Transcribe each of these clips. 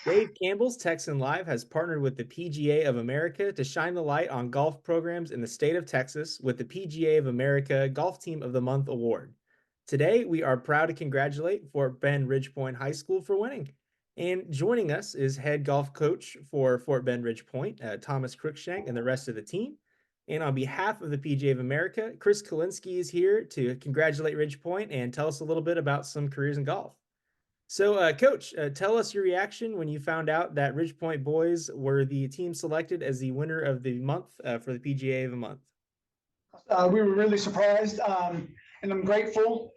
Dave Campbell's Texan Live has partnered with the PGA of America to shine the light on golf programs in the state of Texas with the PGA of America Golf Team of the Month award. Today, we are proud to congratulate Fort Bend Ridgepoint High School for winning. And joining us is head golf coach for Fort Bend Ridgepoint, Thomas Cruikshank, and the rest of the team. And on behalf of the PGA of America, Chris Kalinsky is here to congratulate Ridgepoint and tell us a little bit about some careers in golf. So, Coach, tell us your reaction when you found out that Ridgepoint boys were the team selected as the winner of the month for the PGA of the month. We were really surprised, and I'm grateful.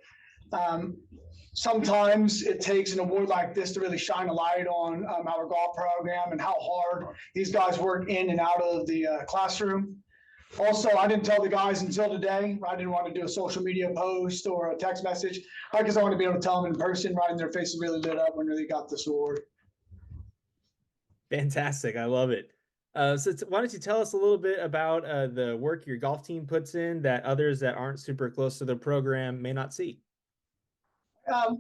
Sometimes it takes an award like this to really shine a light on our golf program and how hard these guys work in and out of the classroom. Also, I didn't tell the guys until today. I didn't want to do a social media post or a text message because I want to be able to tell them in person, right, and their faces really lit up when they got this award. Fantastic. I love it. Why don't you tell us a little bit about the work your golf team puts in that others that aren't super close to the program may not see?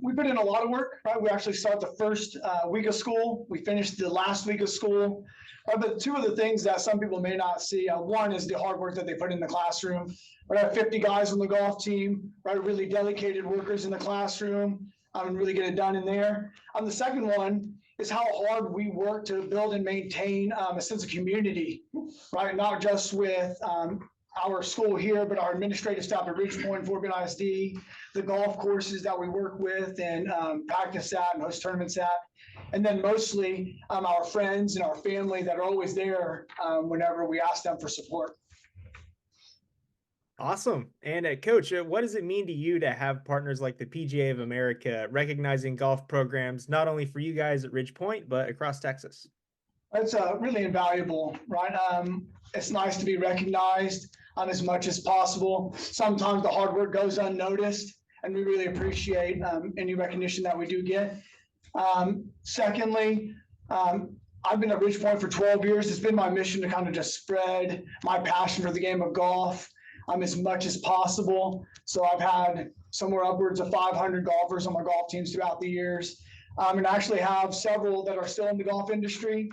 We put in a lot of work, right? We actually start the first week of school. We finished the last week of school. But two of the things that some people may not see, one is the hard work that they put in the classroom. We have 50 guys on the golf team, right? Really dedicated workers in the classroom, and really get it done in there. The second one is how hard we work to build and maintain a sense of community, right? Not just with our school here, but our administrative staff at Ridgepoint, Beaumont ISD, the golf courses that we work with and practice at and host tournaments at. And then mostly our friends and our family that are always there whenever we ask them for support. Awesome. And Coach, what does it mean to you to have partners like the PGA of America recognizing golf programs, not only for you guys at Ridgepoint, but across Texas? It's really invaluable, right? It's nice to be recognized as much as possible. Sometimes the hard work goes unnoticed, and we really appreciate any recognition that we do get. Secondly, I've been at Ridgepoint for 12 years. It's been my mission to kind of just spread my passion for the game of golf as much as possible. So I've had somewhere upwards of 500 golfers on my golf teams throughout the years. And I actually have several that are still in the golf industry.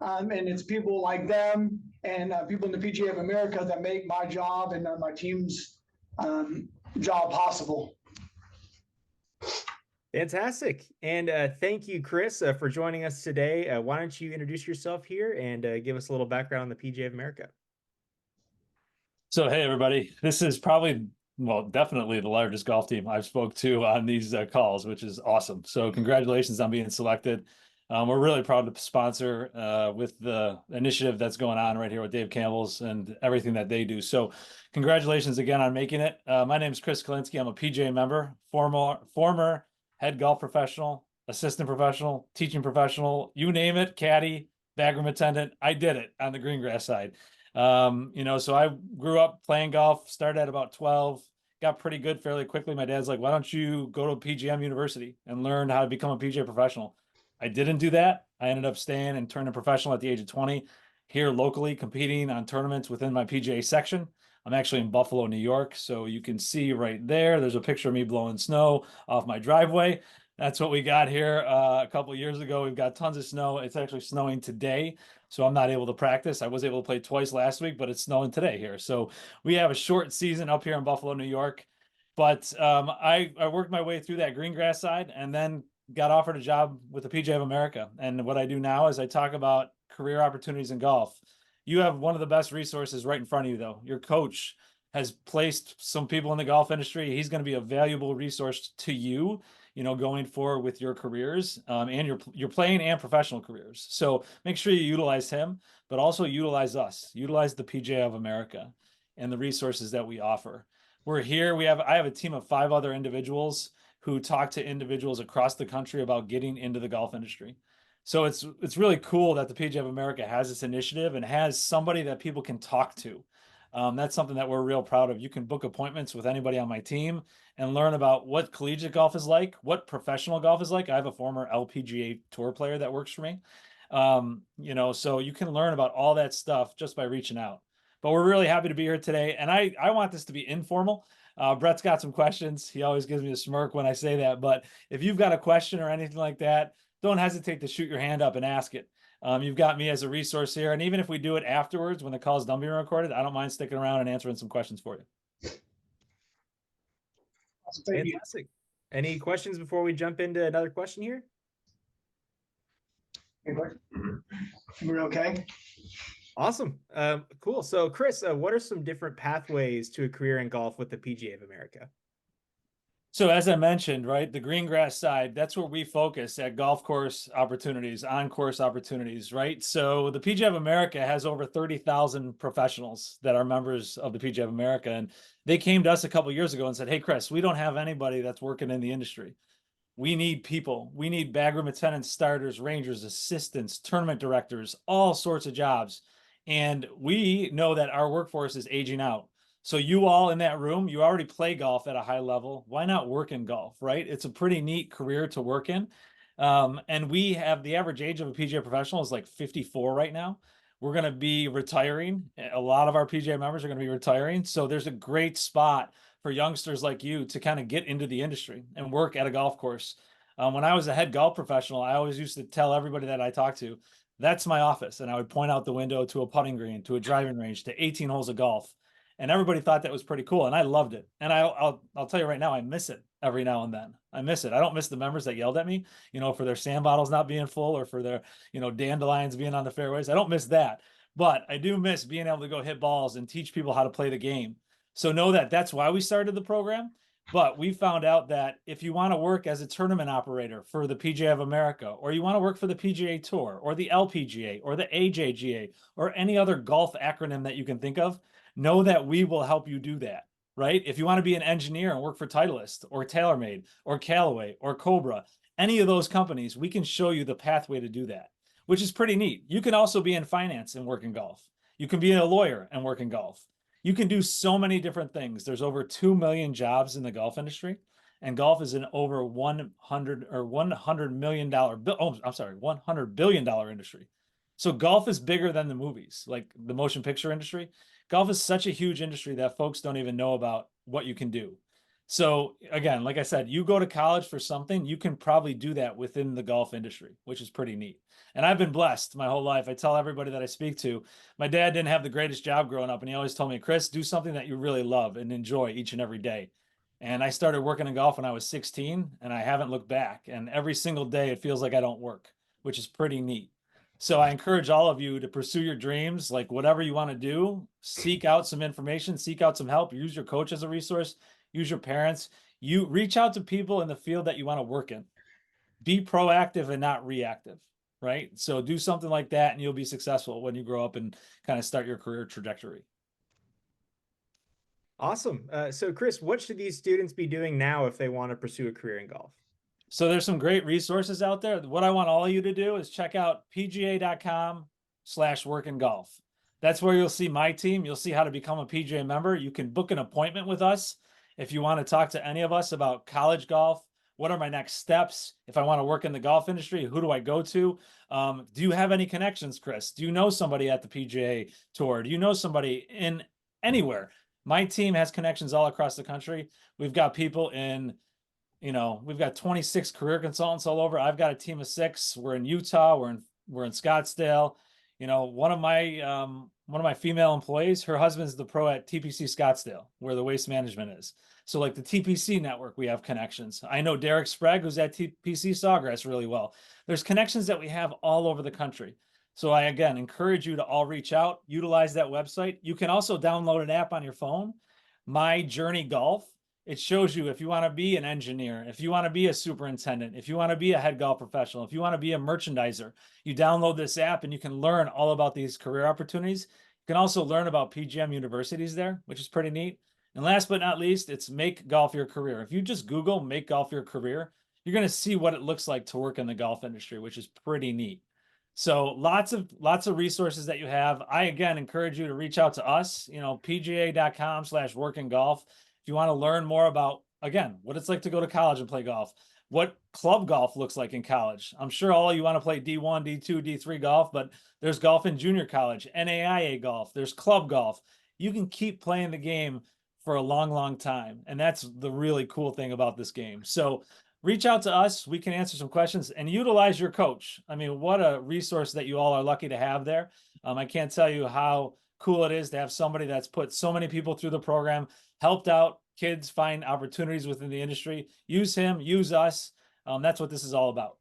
And it's people like them and people in the PGA of America that make my job and my team's job possible. Fantastic. And thank you, Chris, for joining us today. Why don't you introduce yourself here and give us a little background on the PGA of America? So, hey, everybody, this is probably, well, definitely the largest golf team I've spoke to on these calls, which is awesome. So congratulations on being selected. We're really proud to sponsor with the initiative that's going on right here with Dave Campbell's and everything that they do. So congratulations again on making it. My name is Chris Kalinsky. I'm a PGA member, former head golf professional, assistant professional, teaching professional, you name it, caddy, backroom attendant. I did it on the green grass side. So I grew up playing golf, started at about 12, got pretty good fairly quickly. My dad's like, why don't you go to PGM University and learn how to become a PGA professional? I didn't do that. I ended up staying and turning professional at the age of 20 here locally, competing on tournaments within my PGA section. I'm actually in Buffalo, New York. So you can see right there, there's a picture of me blowing snow off my driveway. That's what we got here a couple of years ago. We've got tons of snow. It's actually snowing today, so I'm not able to practice. I was able to play twice last week, but it's snowing today here. So we have a short season up here in Buffalo, New York. But I worked my way through that green grass side and then got offered a job with the PGA of America. And what I do now is I talk about career opportunities in golf. You have one of the best resources right in front of you, though. Your coach has placed some people in the golf industry. He's going to be a valuable resource to you, going forward with your careers and your playing and professional careers. So make sure you utilize him, but also utilize us, utilize the PGA of America and the resources that we offer. We're here. I have a team of 5 other individuals who talk to individuals across the country about getting into the golf industry. So it's really cool that the PGA of America has this initiative and has somebody that people can talk to. That's something that we're real proud of. You can book appointments with anybody on my team and learn about what collegiate golf is like, what professional golf is like. I have a former LPGA tour player that works for me. So you can learn about all that stuff just by reaching out. But we're really happy to be here today. And I want this to be informal. Brett's got some questions. He always gives me a smirk when I say that. But if you've got a question or anything like that, don't hesitate to shoot your hand up and ask it. You've got me as a resource here. And even if we do it afterwards, when the call is done being recorded, I don't mind sticking around and answering some questions for you. Awesome. Thank you. Fantastic. Any questions before we jump into another question here? Any questions? We're okay. Awesome. Cool. So Chris, what are some different pathways to a career in golf with the PGA of America? So as I mentioned, right, the green grass side, that's where we focus at golf course opportunities, on course opportunities, right? So the PGA of America has over 30,000 professionals that are members of the PGA of America. And they came to us a couple of years ago and said, hey, Chris, we don't have anybody that's working in the industry. We need people. We need bagroom attendants, starters, rangers, assistants, tournament directors, all sorts of jobs. And we know that our workforce is aging out. So you all in that room, you already play golf at a high level. Why not work in golf, right? It's a pretty neat career to work in. And we have the average age of a PGA professional is like 54 right now. We're going to be retiring. A lot of our PGA members are going to be retiring. So there's a great spot for youngsters like you to kind of get into the industry and work at a golf course. When I was a head golf professional, I always used to tell everybody that I talked to, that's my office. And I would point out the window to a putting green, to a driving range, to 18 holes of golf. And everybody thought that was pretty cool. And I loved it. And I'll tell you right now, I miss it every now and then. I miss it. I don't miss the members that yelled at me, for their sand bottles not being full or for their, dandelions being on the fairways. I don't miss that. But I do miss being able to go hit balls and teach people how to play the game. So know that that's why we started the program. But we found out that if you want to work as a tournament operator for the PGA of America, or you want to work for the PGA Tour, or the LPGA, or the AJGA, or any other golf acronym that you can think of, know that we will help you do that, right? If you want to be an engineer and work for Titleist, or TaylorMade, or Callaway, or Cobra, any of those companies, we can show you the pathway to do that, which is pretty neat. You can also be in finance and work in golf. You can be a lawyer and work in golf. You can do so many different things. There's over 2 million jobs in the golf industry, and golf is an over $100 million $100 billion industry. So golf is bigger than the movies, like the motion picture industry. Golf is such a huge industry that folks don't even know about what you can do. So again, like I said, you go to college for something, you can probably do that within the golf industry, which is pretty neat. And I've been blessed my whole life. I tell everybody that I speak to, my dad didn't have the greatest job growing up, and he always told me, Chris, do something that you really love and enjoy each and every day. And I started working in golf when I was 16, and I haven't looked back. And every single day it feels like I don't work, which is pretty neat. So I encourage all of you to pursue your dreams, like whatever you want to do, seek out some information, seek out some help, use your coach as a resource, use your parents, you reach out to people in the field that you want to work in. Be proactive and not reactive, right? So do something like that and you'll be successful when you grow up and kind of start your career trajectory. Awesome. So Chris, what should these students be doing now if they want to pursue a career in golf? So there's some great resources out there. What I want all of you to do is check out pga.com/workingolf. That's where you'll see my team. You'll see how to become a PGA member. You can book an appointment with us if you want to talk to any of us about college golf. What are my next steps? If I want to work in the golf industry, who do I go to? Do you have any connections, Chris? Do you know somebody at the PGA Tour? Do you know somebody in anywhere? My team has connections all across the country. We've got people in, we've got 26 career consultants all over. I've got a team of 6. We're in Utah. We're in Scottsdale. One of my female employees, her husband's the pro at TPC Scottsdale, where the waste management is. So like the TPC network, we have connections. I know Derek Sprague, who's at TPC Sawgrass really well. There's connections that we have all over the country. So I, again, encourage you to all reach out, utilize that website. You can also download an app on your phone, My Journey Golf. It shows you if you want to be an engineer, if you want to be a superintendent, if you want to be a head golf professional, if you want to be a merchandiser, you download this app and you can learn all about these career opportunities. You can also learn about PGM universities there, which is pretty neat. And last but not least, it's Make Golf Your Career. If you just Google Make Golf Your Career, you're going to see what it looks like to work in the golf industry, which is pretty neat. So lots of resources that you have. I, again, encourage you to reach out to us, pga.com/workingolf. If you want to learn more about, again, what it's like to go to college and play golf, what club golf looks like in college. I'm sure all of you want to play D1, D2, D3 golf, but there's golf in junior college, NAIA golf, there's club golf. You can keep playing the game for a long, long time. And that's the really cool thing about this game. So reach out to us. We can answer some questions and utilize your coach. I mean, what a resource that you all are lucky to have there. I can't tell you how cool it is to have somebody that's put so many people through the program, helped out kids find opportunities within the industry. Use him, use us. That's what this is all about.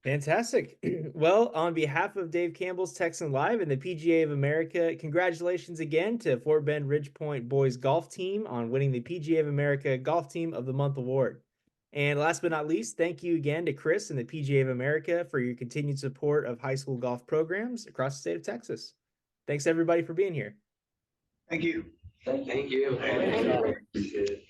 Fantastic. Well, on behalf of Dave Campbell's Texan Live and the PGA of America, congratulations again to Fort Bend Ridgepoint Boys Golf Team on winning the PGA of America Golf Team of the Month award. And last but not least, thank you again to Chris and the PGA of America for your continued support of high school golf programs across the state of Texas. Thanks everybody for being here. Thank you. Thank you. Thanks, y'all. Appreciate it.